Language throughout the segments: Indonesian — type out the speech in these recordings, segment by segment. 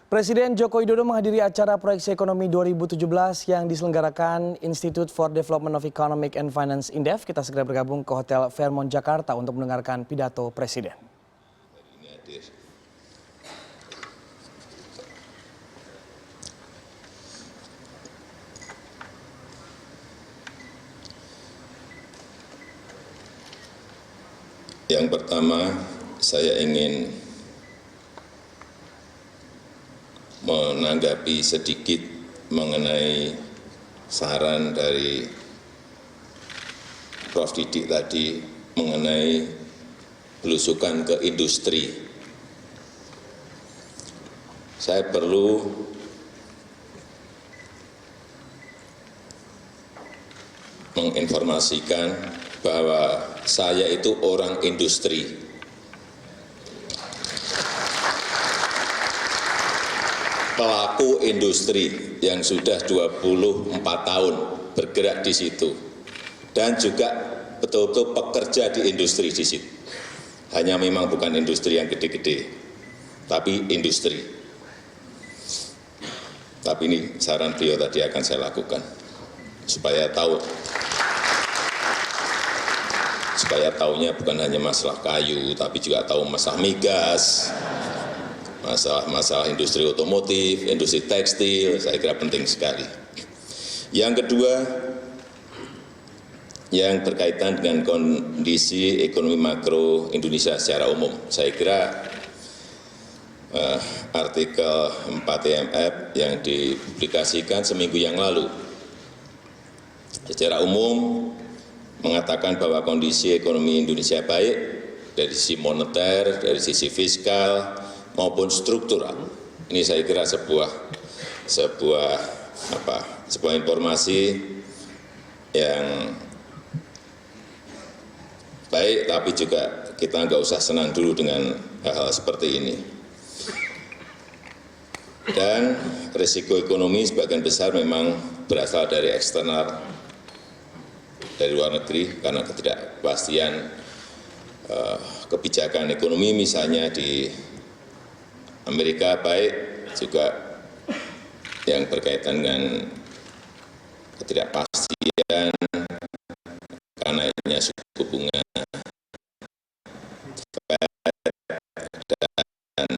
Presiden Joko Widodo menghadiri acara Proyeksi Ekonomi 2017 yang diselenggarakan Institute for Development of Economic and Finance Indef. Kita segera bergabung ke Hotel Fairmont Jakarta untuk mendengarkan pidato Presiden. Yang pertama, saya ingin menanggapi sedikit mengenai saran dari Prof. Didik tadi mengenai belusukan ke industri. Saya perlu menginformasikan bahwa saya itu orang industri. Pelaku industri yang sudah 24 tahun bergerak di situ dan juga betul-betul pekerja di industri di situ. Hanya memang bukan industri yang gede-gede, tapi industri. Tapi ini saran beliau tadi akan saya lakukan supaya tahunya bukan hanya masalah kayu, tapi juga tahu masalah migas, masalah industri otomotif, industri tekstil, saya kira penting sekali. Yang kedua, yang berkaitan dengan kondisi ekonomi makro Indonesia secara umum. Saya kira artikel 4 IMF yang dipublikasikan seminggu yang lalu secara umum mengatakan bahwa kondisi ekonomi Indonesia baik dari sisi moneter, dari sisi fiskal, maupun struktural. Ini saya kira sebuah informasi yang baik, tapi juga kita nggak usah senang dulu dengan hal-hal seperti ini. Dan risiko ekonomi sebagian besar memang berasal dari eksternal, dari luar negeri, karena ketidakpastian kebijakan ekonomi misalnya di Amerika, baik juga yang berkaitan dengan ketidakpastian karena naiknya suku bunga Fed dan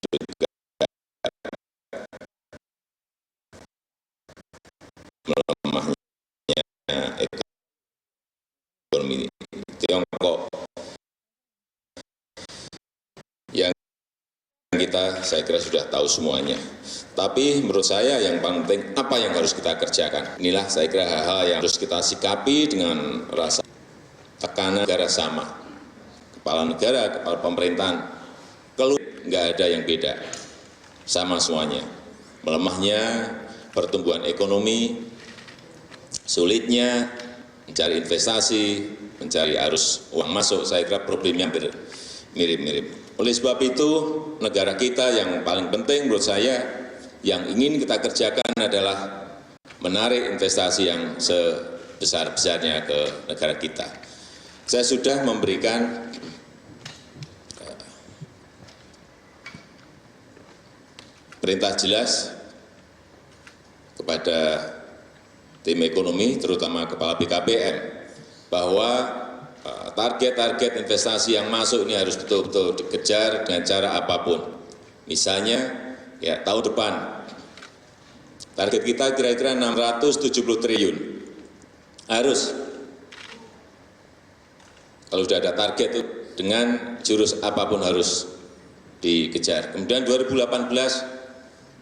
juga melemahnya ekonomi Tiongkok yang saya kira sudah tahu semuanya. Tapi menurut saya yang penting apa yang harus kita kerjakan. Inilah saya kira hal-hal yang harus kita sikapi dengan rasa tekanan negara sama. Kepala negara, kepala pemerintahan, kalau nggak ada yang beda, sama semuanya. Melemahnya pertumbuhan ekonomi, sulitnya mencari investasi, mencari arus uang masuk, saya kira problemnya hampir mirip-mirip. Oleh sebab itu, negara kita yang paling penting menurut saya, yang ingin kita kerjakan adalah menarik investasi yang sebesar-besarnya ke negara kita. Saya sudah memberikan perintah jelas kepada tim ekonomi, terutama kepala BKPM, bahwa target-target investasi yang masuk ini harus betul-betul dikejar dengan cara apapun. Misalnya, ya tahun depan, target kita kira-kira 670 triliun. Harus, kalau sudah ada target itu dengan jurus apapun harus dikejar. Kemudian 2018,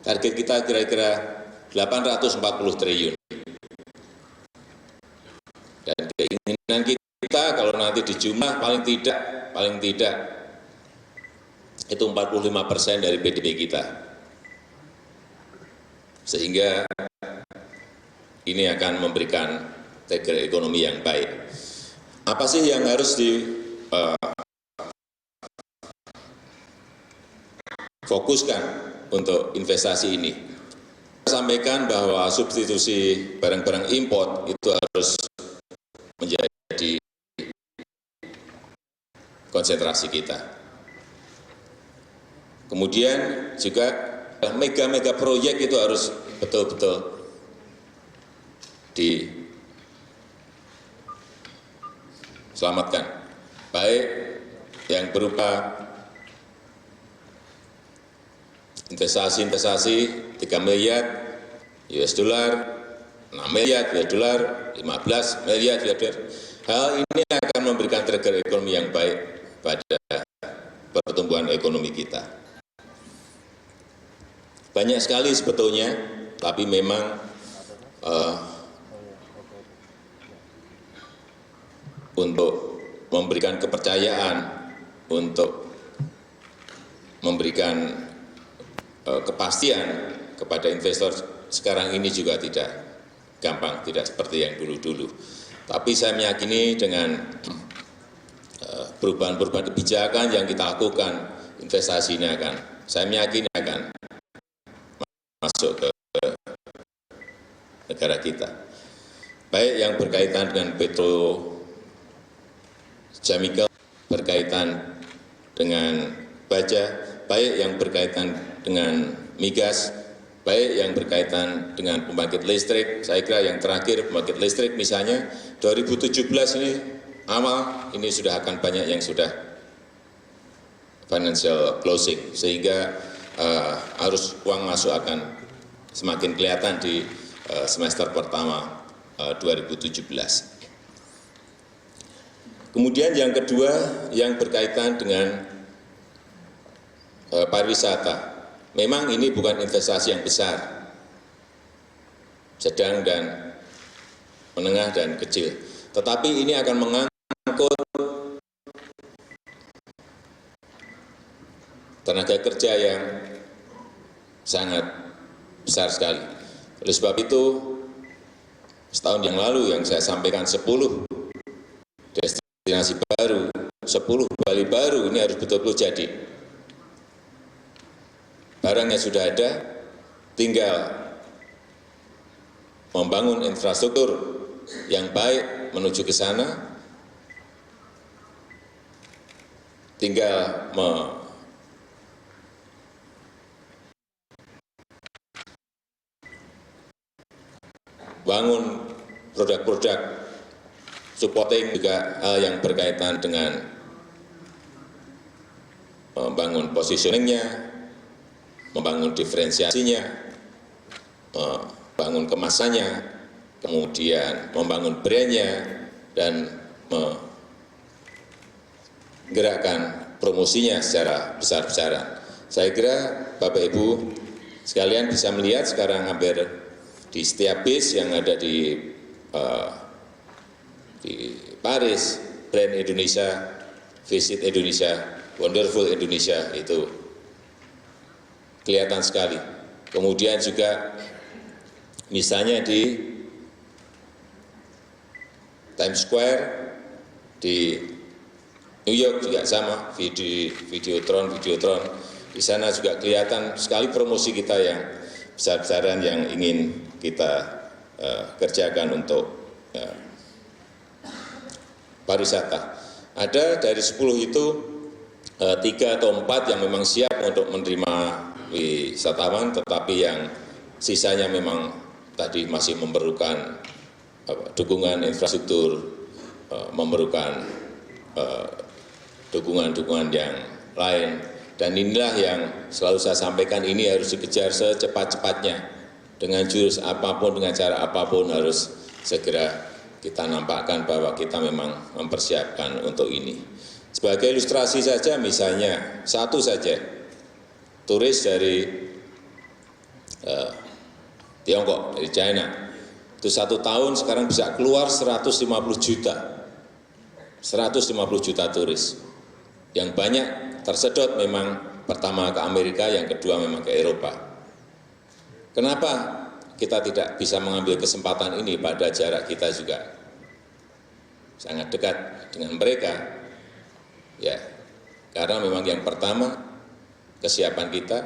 target kita kira-kira 840 triliun. Dan keinginan kita kalau nanti dijumlah paling tidak itu 45% dari PDB kita. Sehingga ini akan memberikan trigger ekonomi yang baik. Apa sih yang harus difokuskan untuk investasi ini? Saya sampaikan bahwa substitusi barang-barang impor itu harus menjadi konsentrasi kita. Kemudian juga mega-mega proyek itu harus betul-betul diselamatkan. Baik yang berupa investasi-investasi 3 miliar US dollar, 6 miliar US dollar, 15 miliar US dollar. Hal ini akan memberikan trigger ekonomi yang baik pada pertumbuhan ekonomi kita. Banyak sekali sebetulnya, tapi memang untuk memberikan kepercayaan, untuk memberikan kepastian kepada investor sekarang ini juga tidak gampang, tidak seperti yang dulu-dulu. Tapi saya meyakini dengan perubahan-perubahan kebijakan yang kita lakukan, investasi ini saya meyakini akan masuk ke negara kita. Baik yang berkaitan dengan petrochemical, berkaitan dengan baja, baik yang berkaitan dengan migas, baik yang berkaitan dengan pembangkit listrik. Saya kira yang terakhir pembangkit listrik misalnya 2017 ini awal ini sudah akan banyak yang sudah financial closing, sehingga arus uang masuk akan semakin kelihatan di semester pertama 2017. Kemudian yang kedua yang berkaitan dengan pariwisata. Memang ini bukan investasi yang besar, sedang dan menengah dan kecil. Tetapi ini akan mengangkut tenaga kerja yang sangat besar sekali. Oleh sebab itu, setahun yang lalu yang saya sampaikan 10 destinasi baru, 10 Bali baru ini harus betul-betul jadi. Barangnya sudah ada, tinggal membangun infrastruktur yang baik menuju ke sana, tinggal membangun produk-produk supporting, juga hal yang berkaitan dengan membangun positioningnya, membangun diferensiasinya, membangun kemasannya, kemudian membangun brandnya, dan menggerakkan promosinya secara besar-besaran. Saya kira Bapak Ibu sekalian bisa melihat sekarang hampir di setiap bis yang ada di Paris, brand Indonesia, Visit Indonesia, Wonderful Indonesia itu kelihatan sekali. Kemudian juga misalnya di Times Square, di New York juga sama, Videotron. Di sana juga kelihatan sekali promosi kita yang besar-besaran yang ingin kita kerjakan untuk pariwisata. Ada dari 10 itu 3 atau 4 yang memang siap untuk menerima wisatawan, tetapi yang sisanya memang tadi masih memerlukan dukungan infrastruktur, memerlukan dukungan-dukungan yang lain. Dan inilah yang selalu saya sampaikan, ini harus dikejar secepat-cepatnya. Dengan jurus apapun, dengan cara apapun harus segera kita nampakkan bahwa kita memang mempersiapkan untuk ini. Sebagai ilustrasi saja, misalnya satu saja, turis dari Tiongkok, dari China, itu 1 tahun sekarang bisa keluar 150 juta. 150 juta turis. Yang banyak tersedot memang pertama ke Amerika, yang kedua memang ke Eropa. Kenapa kita tidak bisa mengambil kesempatan ini pada jarak kita juga sangat dekat dengan mereka? Ya, karena memang yang pertama kesiapan kita,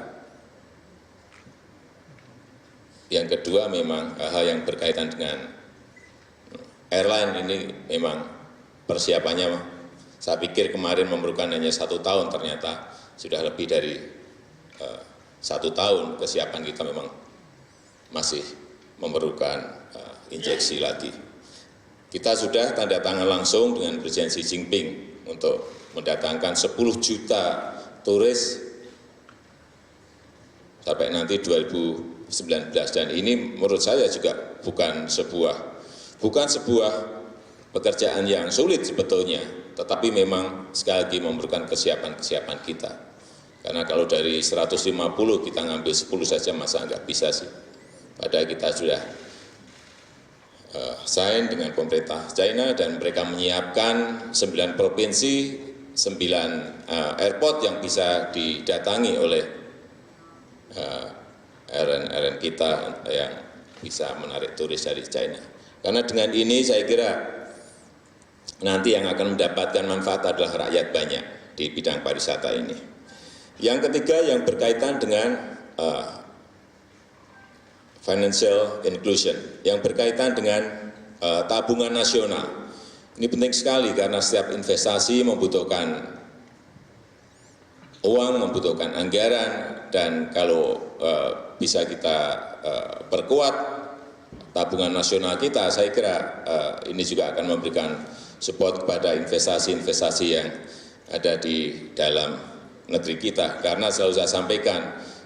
yang kedua memang hal yang berkaitan dengan airline ini memang persiapannya, saya pikir kemarin memerlukan hanya 1 tahun, ternyata sudah lebih dari 1 tahun kesiapan kita memang masih memerlukan injeksi lagi. Kita sudah tanda tangan langsung dengan Presiden Xi Jinping untuk mendatangkan 10 juta turis sampai nanti 2019, dan ini menurut saya juga bukan sebuah pekerjaan yang sulit sebetulnya, tetapi memang sekali lagi memerlukan kesiapan kita. Karena kalau dari 150 kita ngambil 10 saja masa nggak bisa sih. Padahal kita sudah sign dengan pemerintah China dan mereka menyiapkan 9 provinsi, 9 airport yang bisa didatangi oleh RN kita yang bisa menarik turis dari China. Karena dengan ini saya kira nanti yang akan mendapatkan manfaat adalah rakyat banyak di bidang pariwisata ini. Yang ketiga yang berkaitan dengan financial inclusion, yang berkaitan dengan tabungan nasional. Ini penting sekali karena setiap investasi membutuhkan uang, membutuhkan anggaran, dan kalau bisa kita perkuat tabungan nasional kita, saya kira ini juga akan memberikan support kepada investasi-investasi yang ada di dalam negeri kita. Karena selalu saya sampaikan,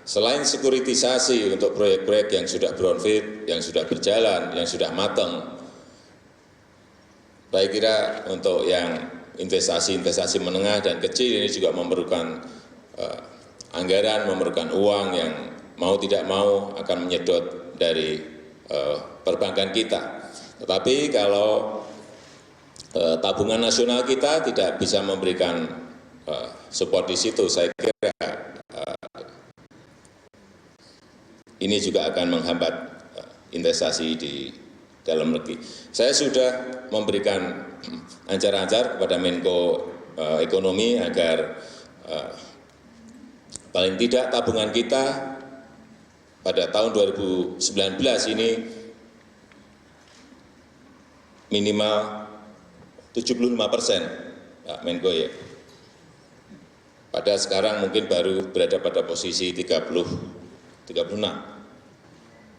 selain sekuritisasi untuk proyek-proyek yang sudah brownfield, yang sudah berjalan, yang sudah matang, saya kira untuk yang investasi-investasi menengah dan kecil ini juga memerlukan anggaran, memerlukan uang yang mau tidak mau akan menyedot dari perbankan kita. Tetapi kalau tabungan nasional kita tidak bisa memberikan support di situ, saya kira ini juga akan menghambat investasi di dalam negeri. Saya sudah memberikan ancar-ancar kepada Menko Ekonomi agar paling tidak tabungan kita pada tahun 2019 ini minimal 75%, Pak Menko ya. Pada sekarang mungkin baru berada pada posisi 36,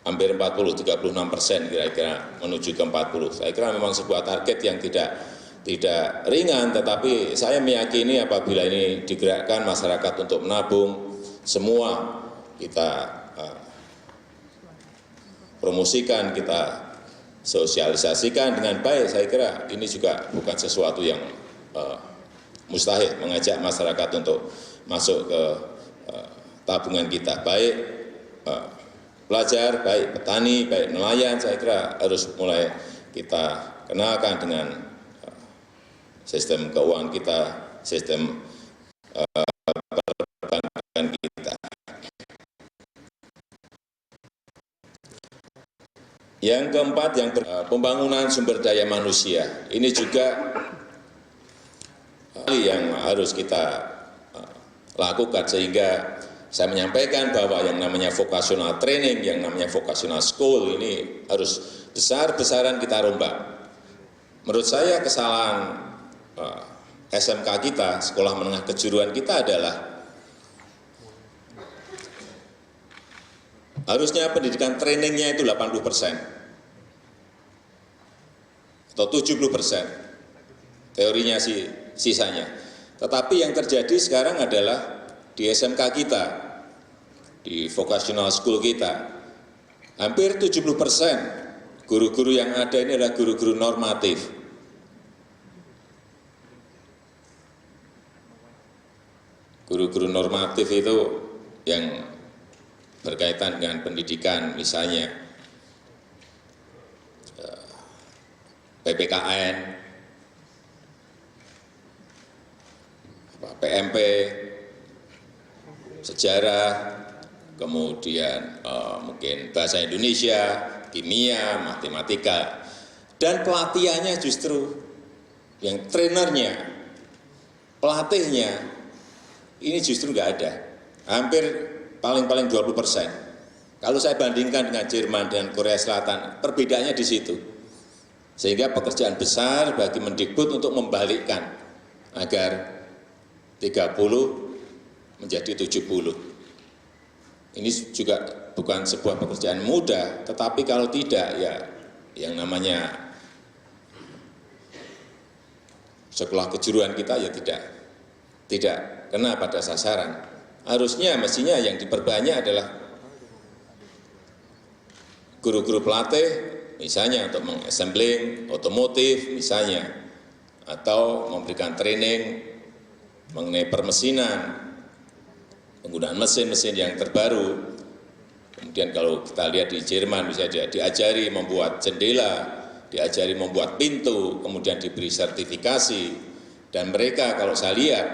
hampir 40, 36% kira-kira menuju ke 40. Saya kira memang sebuah target yang tidak ringan, tetapi saya meyakini apabila ini digerakkan masyarakat untuk menabung, semua kita promosikan, kita sosialisasikan dengan baik, saya kira ini juga bukan sesuatu yang mustahil mengajak masyarakat untuk masuk ke tabungan kita, baik pelajar, baik petani, baik nelayan. Saya kira harus mulai kita kenalkan dengan sistem keuangan kita, sistem perbankan kita. Yang keempat, pembangunan sumber daya manusia. Ini juga yang harus kita lakukan, sehingga saya menyampaikan bahwa yang namanya vocational training, yang namanya vocational school ini harus besar-besaran kita rombak. Menurut saya kesalahan SMK kita, sekolah menengah kejuruan kita adalah harusnya pendidikan trainingnya itu 80% atau 70%, teorinya sisanya. Tetapi yang terjadi sekarang adalah di SMK kita, di vocational school kita, hampir 70% guru-guru yang ada ini adalah guru-guru normatif. Guru-guru normatif itu yang berkaitan dengan pendidikan, misalnya PPKN, PMP, sejarah, kemudian mungkin bahasa Indonesia, kimia, matematika, dan pelatihannya justru yang trainernya, pelatihnya, ini justru nggak ada, hampir paling-paling 20%. Kalau saya bandingkan dengan Jerman dan Korea Selatan, perbedaannya di situ. Sehingga pekerjaan besar bagi Mendikbud untuk membalikkan agar 30 menjadi 70. Ini juga bukan sebuah pekerjaan mudah, tetapi kalau tidak ya yang namanya sekolah kejuruan kita ya tidak kena pada sasaran. Harusnya mestinya yang diperbanyak adalah guru-guru pelatih, misalnya untuk mengassembling otomotif misalnya, atau memberikan training mengenai permesinan, penggunaan mesin-mesin yang terbaru. Kemudian kalau kita lihat di Jerman, misalnya diajari membuat jendela, diajari membuat pintu, kemudian diberi sertifikasi, dan mereka kalau saya lihat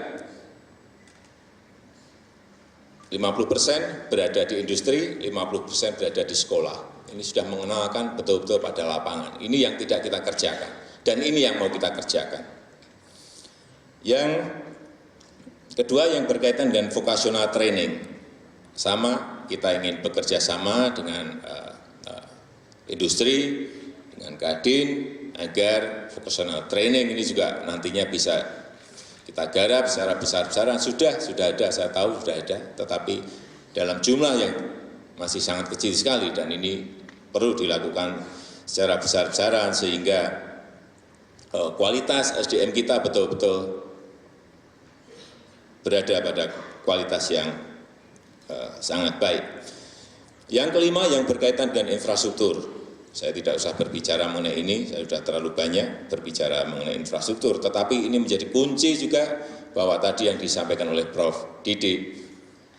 50% berada di industri, 50% berada di sekolah. Ini sudah mengenalkan betul-betul pada lapangan. Ini yang tidak kita kerjakan, dan ini yang mau kita kerjakan. Yang kedua yang berkaitan dengan vocational training, sama kita ingin bekerja sama dengan industri, dengan Kadin, agar vocational training ini juga nantinya bisa kita garap secara besar-besaran. Sudah ada, saya tahu sudah ada, tetapi dalam jumlah yang masih sangat kecil sekali, dan ini perlu dilakukan secara besar-besaran sehingga kualitas SDM kita betul-betul berada pada kualitas yang sangat baik. Yang kelima yang berkaitan dengan infrastruktur. Saya tidak usah berbicara mengenai ini, saya sudah terlalu banyak berbicara mengenai infrastruktur, tetapi ini menjadi kunci juga bahwa tadi yang disampaikan oleh Prof. Didi,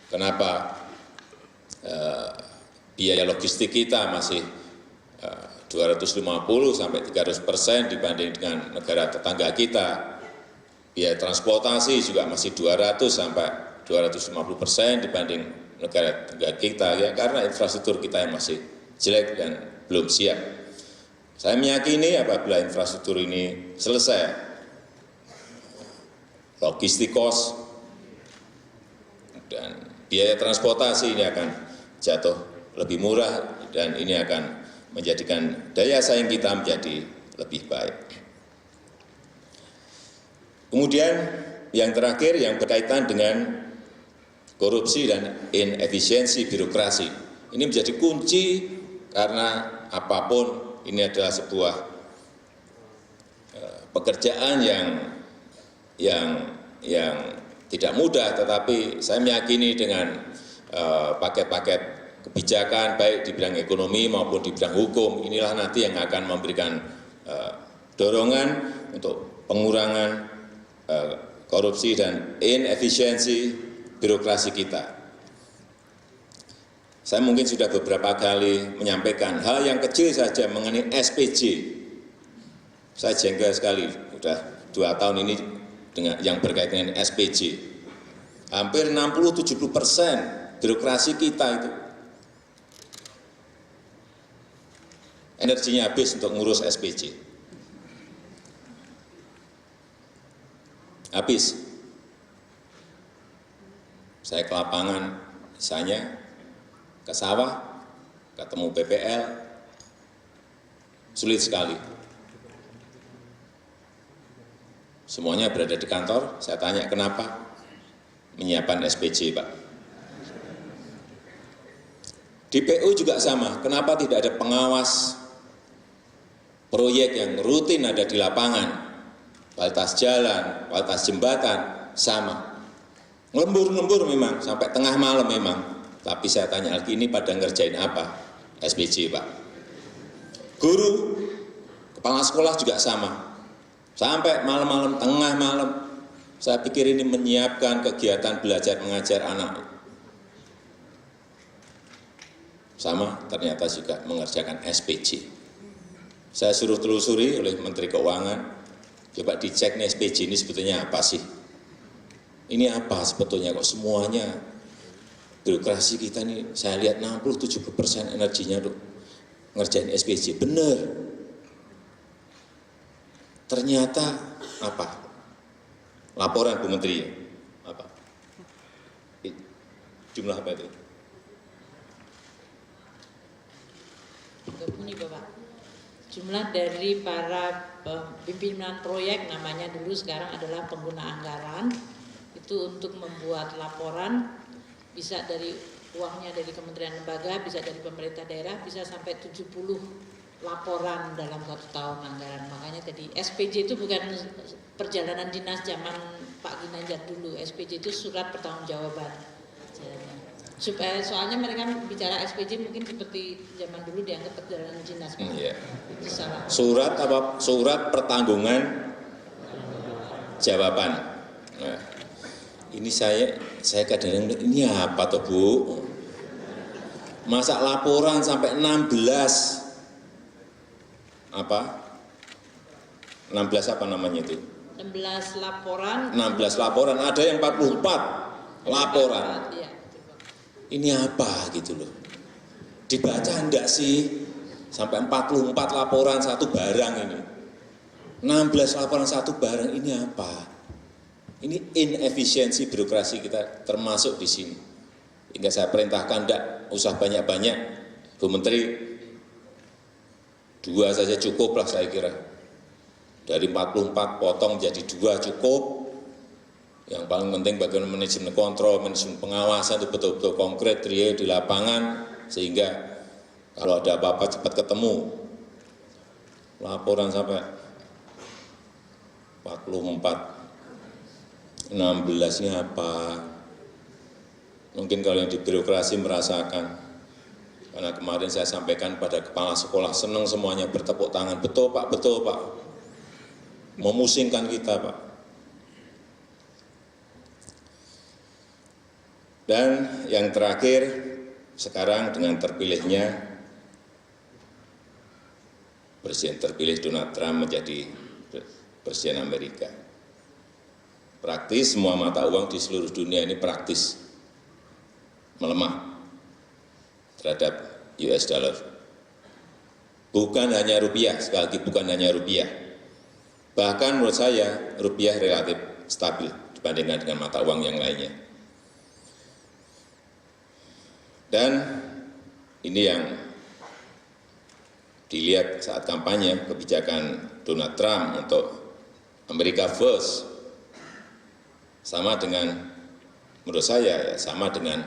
kenapa biaya logistik kita masih 250 sampai 300% dibanding dengan negara tetangga kita. Biaya transportasi juga masih 200 sampai 250% dibanding negara tetangga kita, ya, karena infrastruktur kita yang masih jelek dan belum siap. Saya meyakini apabila infrastruktur ini selesai, logistik cost dan biaya transportasi ini akan jatuh lebih murah, dan ini akan menjadikan daya saing kita menjadi lebih baik. Kemudian yang terakhir yang berkaitan dengan korupsi dan inefisiensi birokrasi. Ini menjadi kunci karena apapun ini adalah sebuah pekerjaan yang tidak mudah, tetapi saya meyakini dengan paket-paket kebijakan baik di bidang ekonomi maupun di bidang hukum, inilah nanti yang akan memberikan dorongan untuk pengurangan korupsi dan inefisiensi birokrasi kita. Saya mungkin sudah beberapa kali menyampaikan hal yang kecil saja mengenai SPJ. Saya jengkel sekali, sudah 2 tahun ini dengan yang berkaitan dengan SPJ. Hampir 60-70% birokrasi kita itu energinya habis untuk ngurus SPJ. Habis. Saya ke lapangan, misalnya ke sawah, ketemu PPL, sulit sekali. Semuanya berada di kantor, saya tanya kenapa? Menyiapkan SPJ, Pak. Di PU juga sama, kenapa tidak ada pengawas proyek yang rutin ada di lapangan? Kualitas jalan, kualitas jembatan, sama. Ngelembur-ngelembur memang, sampai tengah malam memang. Tapi saya tanya lagi, ini pada ngerjain apa? SPJ, Pak. Guru, kepala sekolah juga sama. Sampai malam-malam, tengah malam. Saya pikir ini menyiapkan kegiatan belajar mengajar anak. Sama, ternyata juga mengerjakan SPJ. Saya suruh telusuri oleh Menteri Keuangan, coba dicek nih SPJ ini sebetulnya apa sih? Ini apa sebetulnya kok semuanya birokrasi kita ini saya lihat 60-70% energinya tuh ngerjain SPJ. Bener. Ternyata apa? Laporan Bu Menteri apa? Jumlah apa itu? Begini Bapak, jumlah dari para pimpinan proyek namanya dulu sekarang adalah pengguna anggaran itu untuk membuat laporan bisa dari uangnya dari kementerian lembaga, bisa dari pemerintah daerah, bisa sampai 70 laporan dalam 1 tahun anggaran. Makanya tadi SPJ itu bukan perjalanan dinas zaman Pak Ginanjar dulu. SPJ itu surat pertanggungjawaban. Supaya soalnya mereka bicara SPJ mungkin seperti zaman dulu dianggap perjalanan dinas. Iya. Itu salah. Surat apa? Surat pertanggungan jawaban. Nah, ini saya kadang-kadang ini apa toh Bu? Masa laporan sampai 16 apa? 16 apa namanya itu? 16 laporan. 16 laporan, ada yang 44 laporan. Iya. Ini apa gitu loh. Dibaca enggak sih? Sampai 44 laporan satu barang ini. 16 laporan satu barang ini apa? Ini inefisiensi birokrasi kita termasuk di sini. Hingga saya perintahkan enggak usah banyak-banyak. Bu Menteri, 2 saja cukup lah saya kira. Dari 44 potong jadi 2 cukup. Yang paling penting bagaimana manajemen kontrol, manajemen pengawasan itu betul-betul konkret, real di lapangan. Sehingga kalau ada apa-apa cepat ketemu. Laporan sampai 44, 16 ini apa? Mungkin kalau yang di birokrasi merasakan. Karena kemarin saya sampaikan pada kepala sekolah, senang semuanya bertepuk tangan. Betul Pak, betul Pak. Memusingkan kita Pak. Dan yang terakhir, sekarang dengan terpilihnya Presiden terpilih Donald Trump menjadi Presiden Amerika. Praktis semua mata uang di seluruh dunia ini praktis melemah terhadap US dollar. Bukan hanya rupiah, sekali lagi bukan hanya rupiah. Bahkan menurut saya rupiah relatif stabil dibandingkan dengan mata uang yang lainnya. Dan ini yang dilihat saat kampanye kebijakan Donald Trump untuk America First sama dengan, menurut saya ya sama dengan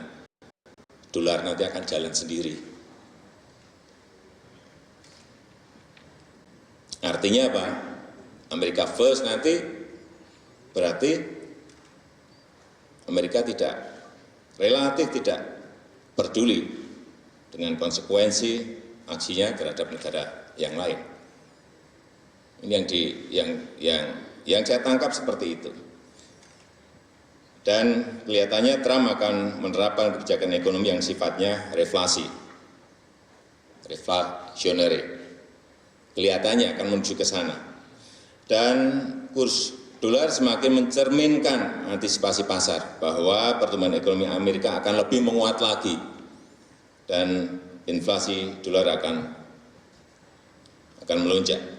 dolar nanti akan jalan sendiri. Artinya apa? America First nanti berarti Amerika relatif tidak peduli dengan konsekuensi aksinya terhadap negara yang lain. Ini yang saya tangkap seperti itu. Dan kelihatannya Trump akan menerapkan kebijakan ekonomi yang sifatnya reflationary. Kelihatannya akan menuju ke sana. Dan kurs dolar semakin mencerminkan antisipasi pasar bahwa pertumbuhan ekonomi Amerika akan lebih menguat lagi dan inflasi dolar akan melonjak.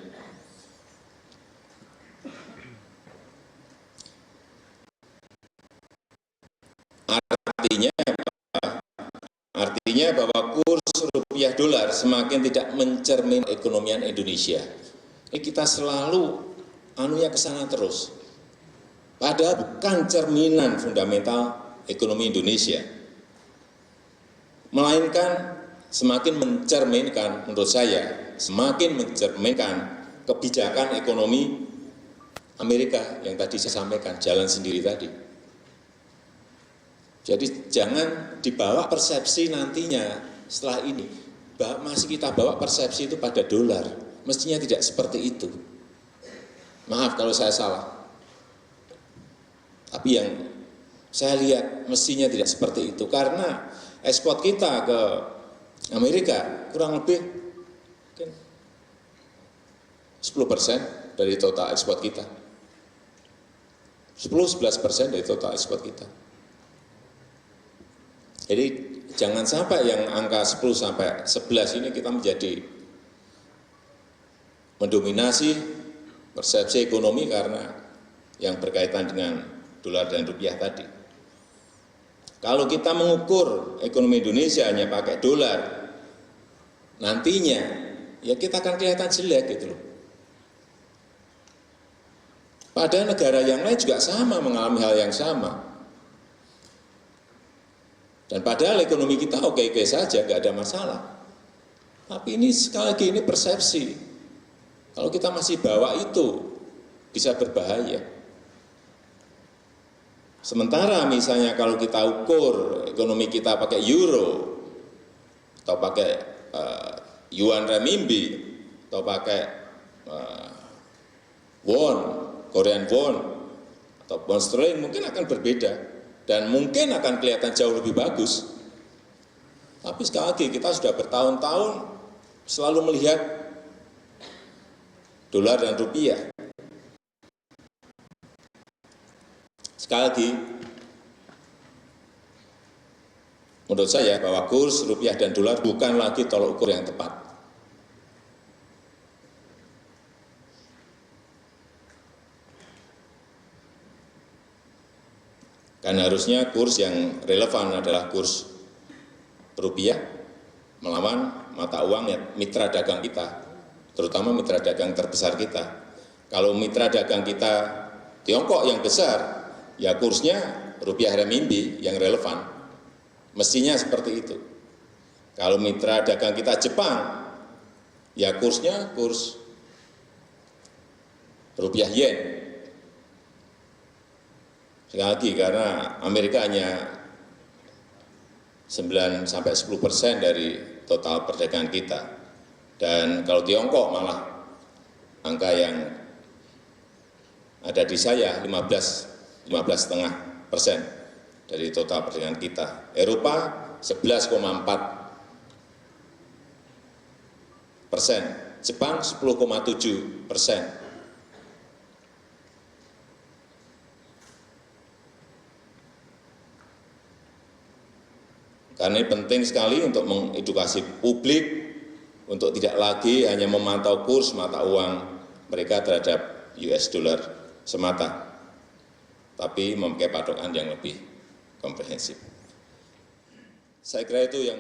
Artinya bahwa kurs rupiah dolar semakin tidak mencermin ekonomian Indonesia. Ini kita selalu anunya ke sana terus. Padahal bukan cerminan fundamental ekonomi Indonesia. Melainkan semakin mencerminkan, menurut saya, semakin mencerminkan kebijakan ekonomi Amerika yang tadi saya sampaikan, jalan sendiri tadi. Jadi jangan dibawa persepsi nantinya setelah ini, masih kita bawa persepsi itu pada dolar. Mestinya tidak seperti itu. Maaf kalau saya salah. Tapi yang saya lihat mestinya tidak seperti itu. Karena ekspor kita ke Amerika kurang lebih 10% dari total ekspor kita. 10-11% dari total ekspor kita. Jadi jangan sampai yang angka 10 sampai 11 ini kita mendominasi persepsi ekonomi karena yang berkaitan dengan dolar dan rupiah tadi. Kalau kita mengukur ekonomi Indonesia hanya pakai dolar, nantinya ya kita akan kelihatan jelek gitu loh. Padahal negara yang lain juga sama mengalami hal yang sama. Dan padahal ekonomi kita oke-oke saja, nggak ada masalah. Tapi ini sekali lagi ini persepsi. Kalau kita masih bawa itu, bisa berbahaya. Sementara misalnya kalau kita ukur ekonomi kita pakai euro, atau pakai yuan renminbi, atau pakai won, Korean won, atau pound sterling, mungkin akan berbeda. Dan mungkin akan kelihatan jauh lebih bagus. Tapi sekali lagi kita sudah bertahun-tahun selalu melihat dolar dan rupiah. Sekali lagi, menurut saya bahwa kurs rupiah dan dolar bukan lagi tolok ukur yang tepat. Dan harusnya kurs yang relevan adalah kurs rupiah melawan mata uang mitra dagang kita, terutama mitra dagang terbesar kita. Kalau mitra dagang kita Tiongkok yang besar, ya kursnya rupiah renminbi yang relevan. Mestinya seperti itu. Kalau mitra dagang kita Jepang, ya kursnya kurs rupiah yen. Sekali lagi, karena Amerika hanya 9-10% dari total perdagangan kita. Dan kalau Tiongkok malah angka yang ada di saya 15,5% dari total perdagangan kita. Eropa 11,4%, Jepang 10,7%. Karena ini penting sekali untuk mengedukasi publik untuk tidak lagi hanya memantau kurs mata uang mereka terhadap US dollar semata, tapi memakai patokan yang lebih komprehensif. Saya kira itu yang